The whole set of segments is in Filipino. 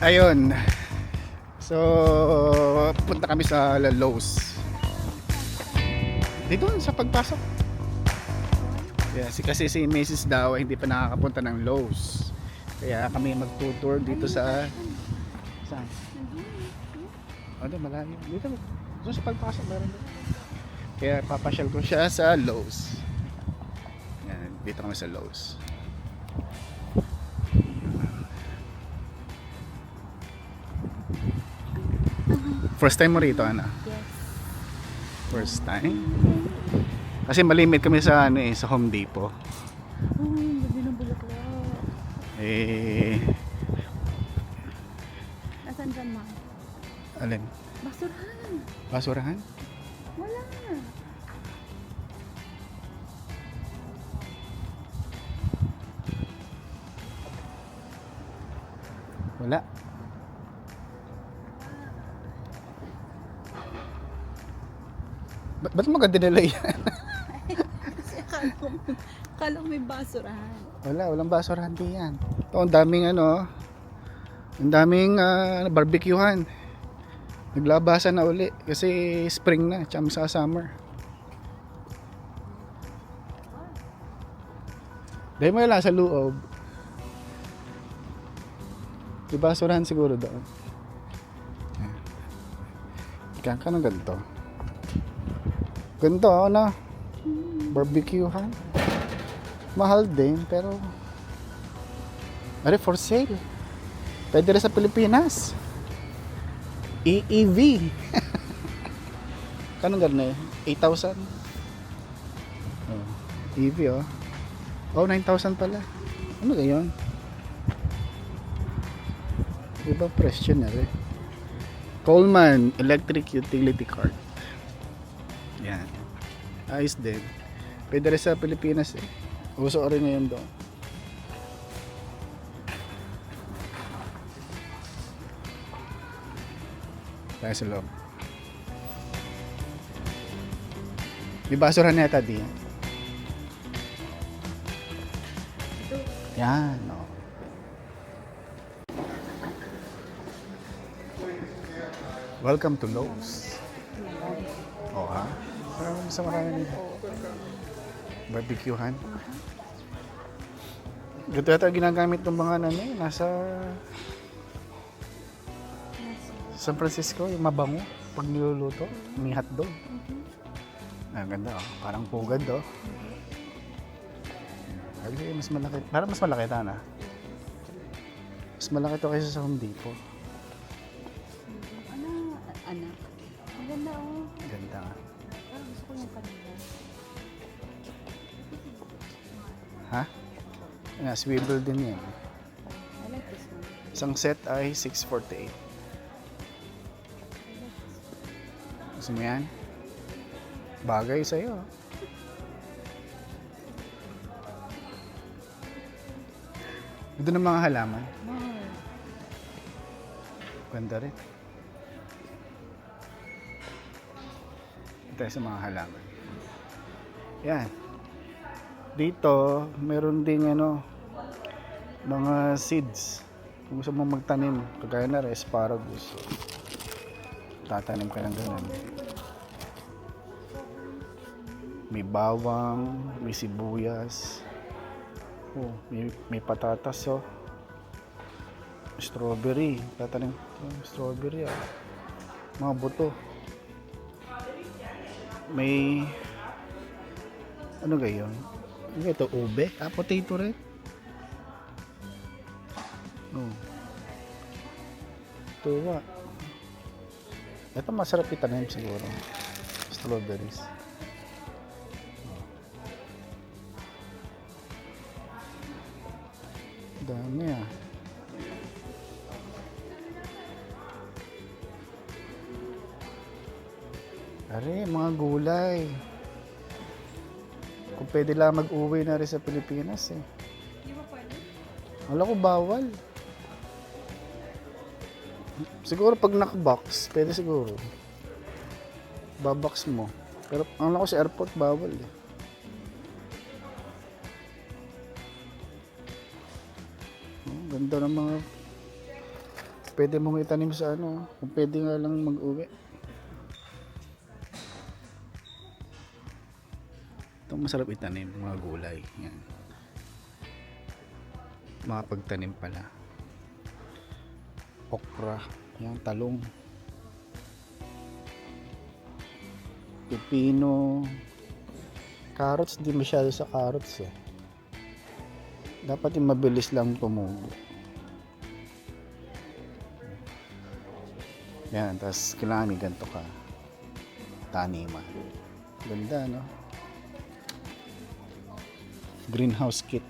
Ayun. So, punta kami sa Lowe's. Dito sa pagpasok. Yeah, kasi si Mrs. daw hindi pa nakakapunta ng Lowe's. Kaya kami magtutour dito sa saan? Ano, malayo. Dito. Doon sa pagpasok meron doon. Kaya papasyal ko siya sa Lowe's. Yan, dito kami sa Lowe's. First time mo rito, Ana? Yes. First time? Kasi malimit kami sa ano sa Home Depot. Gabi ng bulaklak. Eh, Nasaan dyan, ma? alin? Basurahan. Basurahan? Wala. Wala. Ba't mo ka dinala yan? Kasi akala ko may basurahan. Wala, walang basurahan din yan. Ito, ang daming ang daming barbecuehan. Naglabasan na uli kasi spring na, tsaka sa summer. Dahil mo lang sa loob. May basurahan siguro doon. Ikan ka ng ganito. Ganito, ano? Barbecuehan. Mahal din, pero for sale. Pwede rin sa Pilipinas. EEV. Kanong gano'n 8,000? Oh, EV oh. Oh, 9,000 pala. Ano gayon? Iba presyo na rin. Coleman Electric Utility Card. Yan. Ayos din. Pwede rin sa Pilipinas eh. Uso rin ngayon doon. Tayo sa loob. May basurahan na yata di. Yan. Oh. Welcome to Lowe's. Oh ha? Parang sa marami nito. Barbecuehan. Ito yata ginagamit ng mga nasa San Francisco, yung mabango pag niluluto, may hotdog. Ang ganda oh, parang pugad oh. Ay, mas malaki, parang mas malaki tana. Mas malaki to kaysa sa Home Depot. Anak. Ang ganda, oh. Ganda nga. Parang gusto ko yung kanila. Ha? Nga, swivel din yan. I like this one. Isang set ay 648. Gusto mo yan? Bagay sa'yo. Ito ng mga halaman. Wow. Ganda rin. Ito tayo sa mga halaman. Yan. Dito, meron ding mga seeds. Kung gusto mong magtanim, kagaya na rin, asparagus. Tatanim ka ng ganun. May bawang, may sibuyas. Oh, may patatas oh. Strawberry. Tatanim strawberry ah. Mga buto. May ano gayon? Ano ito? Ube? Potato rin? Oh. Tuwa. Ito masarap itanim siguro. Strawberries. Dami ah. Are, mga gulay. Kung pwede lang mag-uwi na rin sa Pilipinas eh. Di ba pwede? Wala ko bawal. Siguro pag naka-box, pwede siguro. Babox mo. Pero ang ako sa airport, bawal eh. Ganda ng mga Pwede mong itanim sa ano, kung pwede nga lang mag-uwi. Ito masarap itanim, mga gulay. Yan. Makapagtanim pala. Okra, yan, talong. Pipino. Carrots, di masyado sa carrots eh. Dapat yung mabilis lang tumubo. Yan, tapos kailangan may ganito ka taniman. Ganda, no? Greenhouse kit.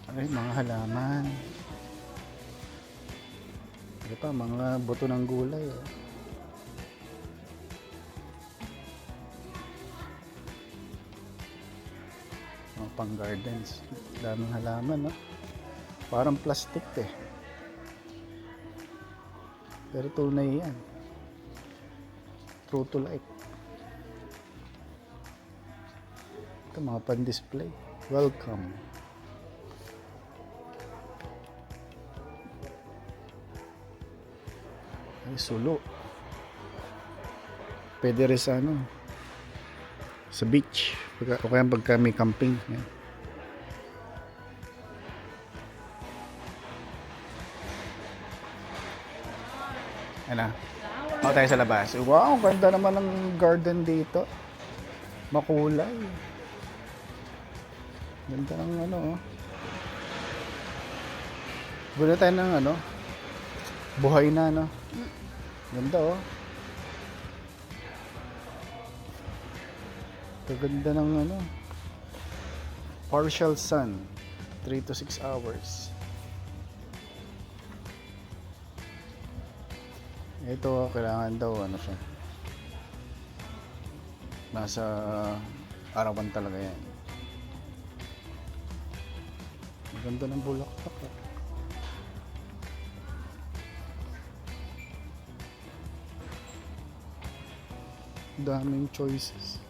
Ay, mga halaman. Ito pa, mga buto ng gulay. Eh. Mga pang gardens. Daming halaman, no? Parang plastic eh. Pero tunay yan. True to life. Ito mga pan-display. Welcome. Ay, sulo. Pwede rin sa ano. Sa beach. O kaya pagka may camping. Yan. Ano? Ako tayo sa labas. Wow, ganda naman ng garden dito. Makulay. Ganda ng ano, oh. Ganda tayo ng ano. Buhay na, no? Ganda, oh. Ganda ng ano. Partial sun. 3 to 6 hours. Ito, kailangan daw, ano siya. Nasa arawan talaga yan. Maganda ng bulaklak. Daming choices.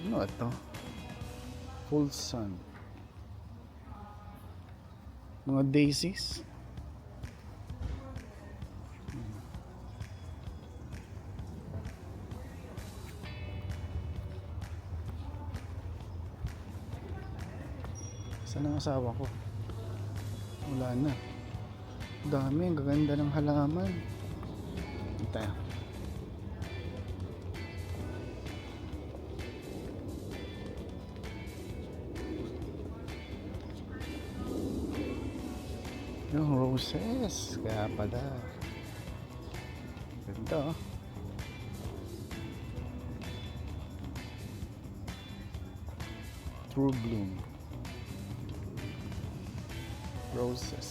Ano ito? Full sun. Mga daisies. Saan ang asawa ko? Wala na. Dami, ang gaganda ng halaman. Ito tayo. Yung roses. Kaya pala. Ganda, oh. True bloom. Roses.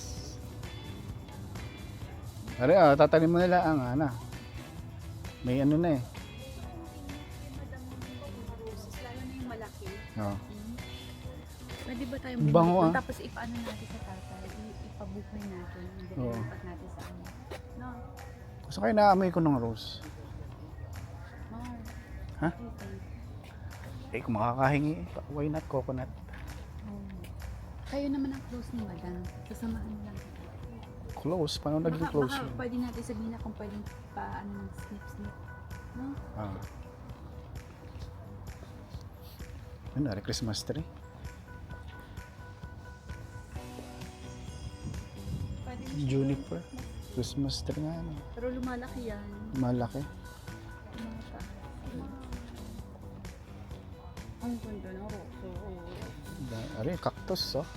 Are, tatanim mo nila ang ana. May ano na eh. Roses, lalo na yung malaki. Oh. Pwede ba tayo Bango, bumili? ah. Tapos ipaano natin sa tatay. Ipabuhay natin. Oo. Ipapat natin sa ano. No? Gusto kayo naamoy ko ng rose. Mar. Ha? Okay. Eh, kung makakahingi, why not coconut? Oh. Kayo naman ang close ni madam. Sasamahan lang kita. Close? Paano naging close Baka yun? pwede natin sabihin na kung pwedeng pa ano, snip. No? Ah. Ano, ari Christmas tree? Pwede mo siya- Juniper? Christmas tree nga, ano? Pero lumalaki yan. Malaki. Mga taas. Ang ganda ng roko. Ari, cactus, oh.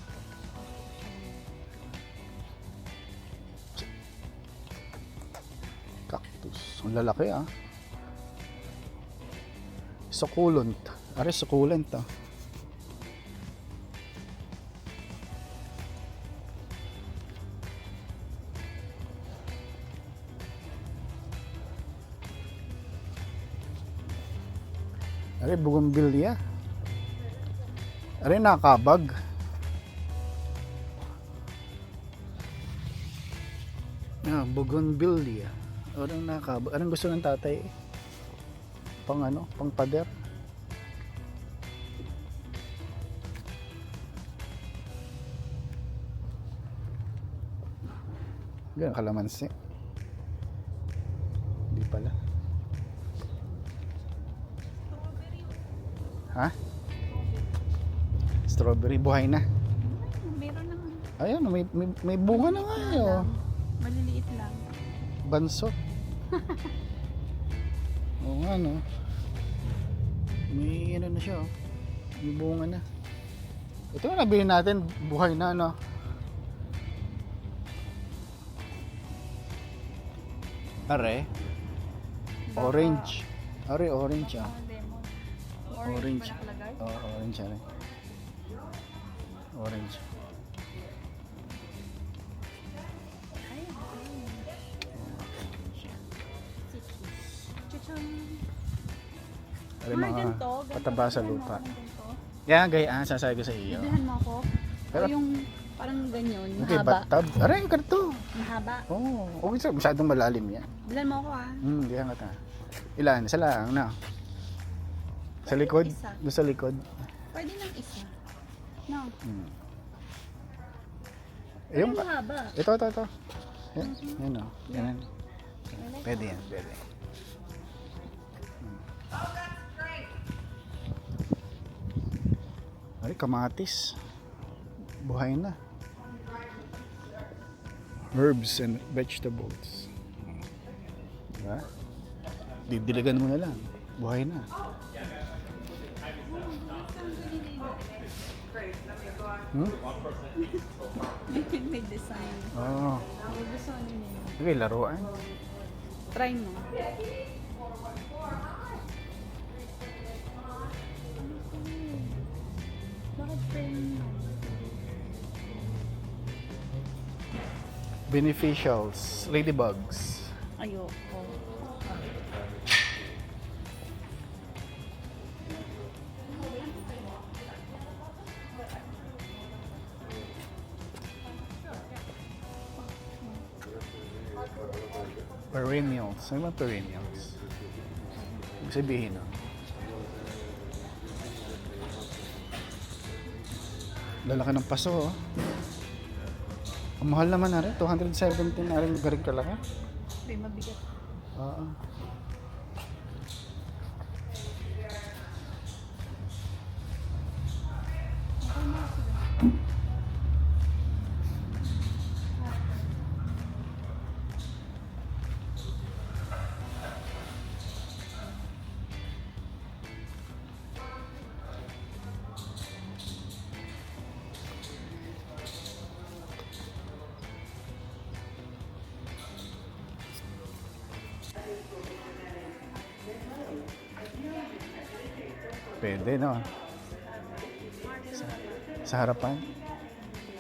Cactus. Ang lalaki, ah. Succulent. Ari, succulent, ah. Ari, bougainvillea. Ari, nakabag. Ah, bougainvillea. Anong nakabag? Anong gusto ng tatay? Pang ano? Pang pader? Yan, kalamansi. Hindi pala. Ha? Strawberry, buhay na. Meron naman. Ayun, may bunga na nga eh, oh. Maliliit lang. Bansot. Oo nga, no? May ano na siya, oh. May bunga na. Ito na nabili natin, buhay na, no? Are? Orange. Are, orange, ah. Lemon. Orange. pa nakalagay? Oh, orange, are. Orange. Ay, Chichong. Are mga pataba sa lupa. Ganito. Yan, gayaan, sasabi ko sa iyo. Bibilhan mo ako. Pero- O yung parang ganyan, Okay, mahaba. bathtub. Are, ganito. Mahaba. Oo, okay, masyadong malalim yan. Bilhan mo ako ah. Diyan ka ta. Ilan? Isa lang, na. Sa likod? Isa. Doon sa likod. Pwede ng isa. No. Hmm. Pero Yung, mahaba. ito. Yan, yan o. Yan. Pwede yan, pwede. Ay, kamatis. Buhay na. Herbs and vegetables. Diba? Didiligan mo na lang. Buhay na. Hmm? May design. Oo. May gusto nila. Okay, laruan. Try mo. Bakit frame mo? Beneficials. Ladybugs. Ayoko. Perennials. Ano ba perennials? Ibig sabihin, no? Lalaki ng paso, oh. Ang mahal naman na rin. 217 na rin. Garing kalaki. May mabigat. Oo. Pwede, no? Sa harapan.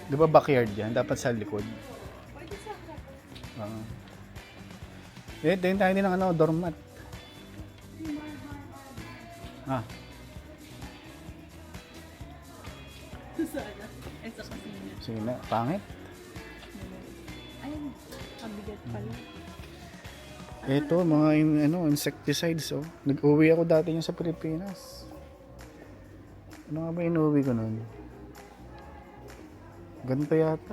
Di ba backyard yan? Dapat sa likod. Pwede sa Oo. Tingin tayo din ng ano, doormat. Ah, sana. Eh, sa kusina. sige na. Pangit. Ay, mabigat pala. Ito, mga insecticides, oh. Nag-uwi ako dati yung sa Pilipinas. Ano nga ba inuwi ko nun? Ganito yata?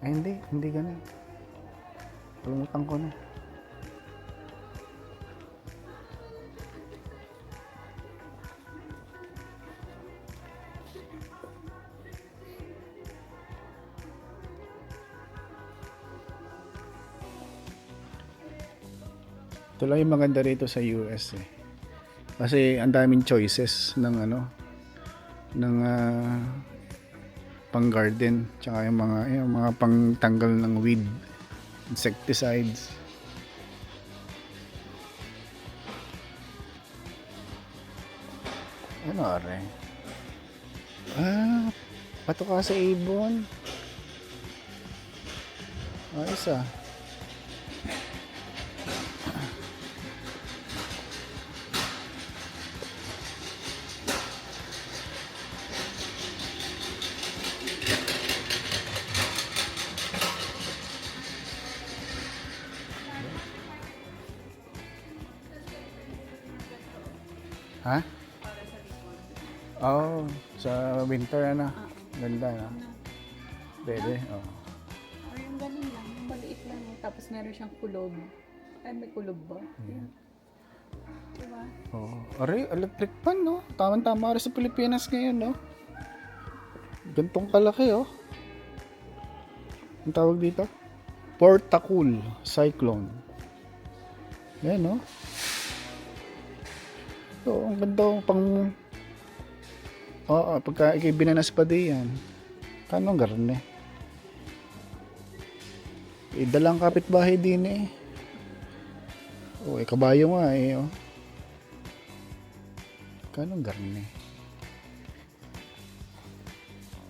Ay, hindi ganun. Kalimutan ko na. Ito lang yung maganda rito sa US eh. Kasi ang daming choices ng pang garden tsaka yung mga pangtanggal ng weed, insecticides. Ano are? Ah, patuka sa ibon. Ayos ah. Ha? Oh, sa winter ano. Ganda na. Pwede. Oh. Or yung Tapos meron siyang kulob. Ay, may kulob ba? Ayan. Diba? Oh, are, electric fan, no? Tama-tama rin sa Pilipinas ngayon, no? Gantong kalaki, oh. Ang tawag dito? Portacool Cyclone. Ayan, no? So, ang ganda, oh, pang... Oo, pagka ikay binanas pa di yan. Kano ang garne? Dalang kapitbahay din eh. Oh, kabayo nga eh, oh. Kano ang garne?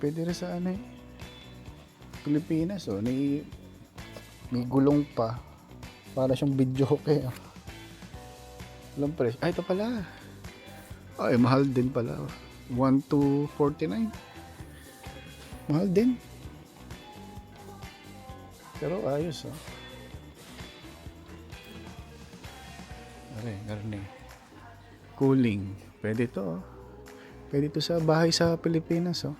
Pwede rin sa ano eh. Pilipinas, oh. May gulong pa. Para siyang video okay, oh. Walang presyo. Ay, ito pala. Ay, mahal din pala, oh. 1 to 49. Mahal din. Pero ayos, oh. Garne. Cooling. Pwede to, oh. Pwede to sa bahay sa Pilipinas, oh.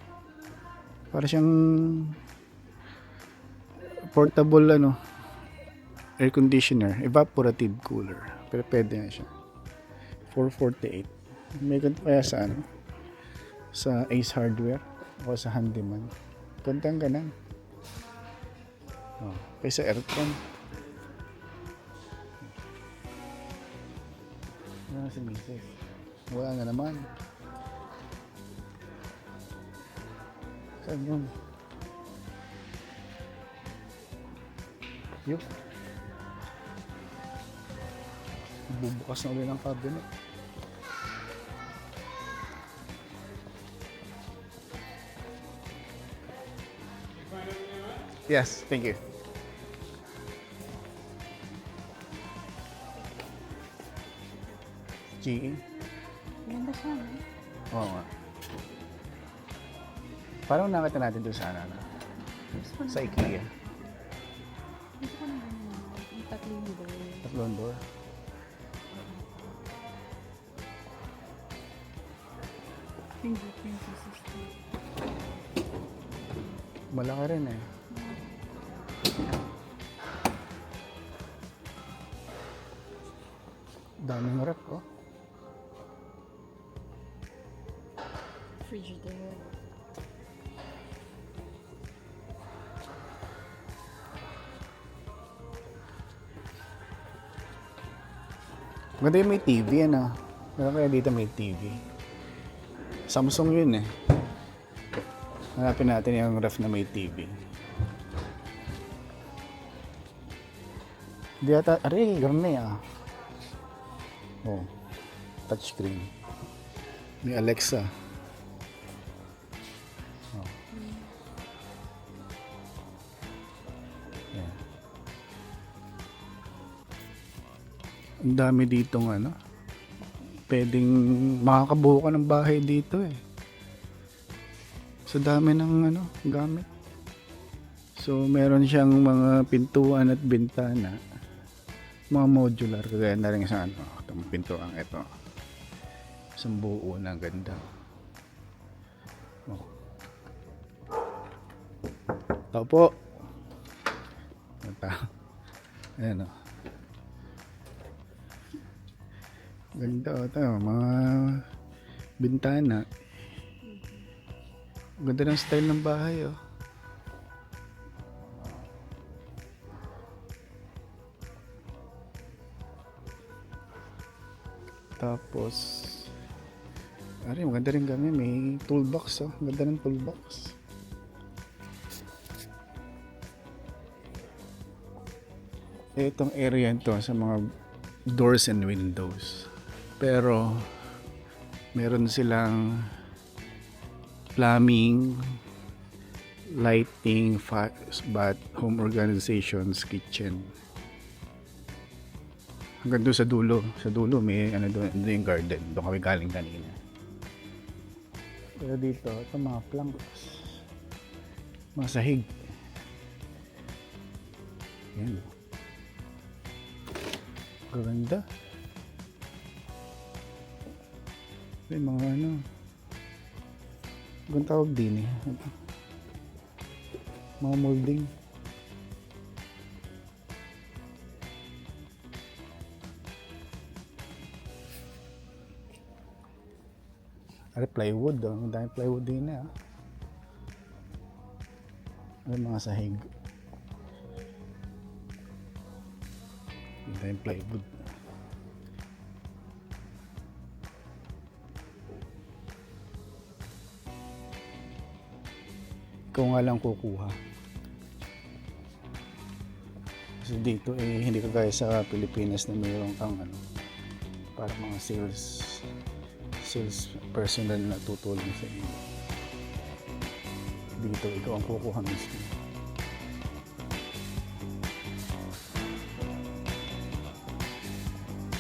Para siyang portable, ano, air conditioner, evaporative cooler. Pero pwede na siya. 448. May ganito kaya sa ano? Sa Ace Hardware o sa Handyman. Kantang ganang. Oh, kaysa aircon. Ano si Mrs.? Wala na naman. Saan yun? Yup. Bubukas na ulit ng cabinet. Yes, thank you. GE? Ganda siya, no? Oo nga. Parang nakita natin doon sa ano, Gusto ko na. sa IKEA. Gusto ko na ganyan. Yung tatlong door. Tatlong door. Fingerprint system. Malaki rin eh. Daming rep, oh. Frigidaire. Maganda yung may TV, ano. Meron kaya dito may TV. Samsung yun eh. Hanapin natin yung ref na may TV. Di ata, aray, garne ah. Oh, touchscreen. May Alexa. Oh. Yeah. Ang dami ditong ano. Pwedeng makakabuo ka ng bahay dito eh. Sa dami ng ano, gamit. So meron siyang mga pintuan at bintana. Mga modular, kagaya na rin sa ano, itong pintuan ito. Isang buo na ganda. Oh. Tao po. Ayan o. Ganda o ito, mga bintana. Ganda ng style ng bahay oh. Tapos maganda rin kami, may toolbox oh. Ganda ng toolbox. Itong area ito sa mga doors and windows. Pero meron silang plumbing, lighting, bath, home organizations, kitchen. Hanggang doon sa dulo. Sa dulo may ano doon yung garden. Doon kami galing kanina. Pero dito, ito mga planks. Mga sahig. Yan. Ganda. May mga ano. Kung tawag din eh. Mga molding. Ari, plywood. Oh. Ang daming plywood din na. Ano mga sahig. Ang daming plywood. Ikaw nga lang kukuha. Kasi dito hindi kagaya sa Pilipinas na mayroon kang para mga sales personnel na tutulong sa inyo. Dito ikaw ang kukuha mismo.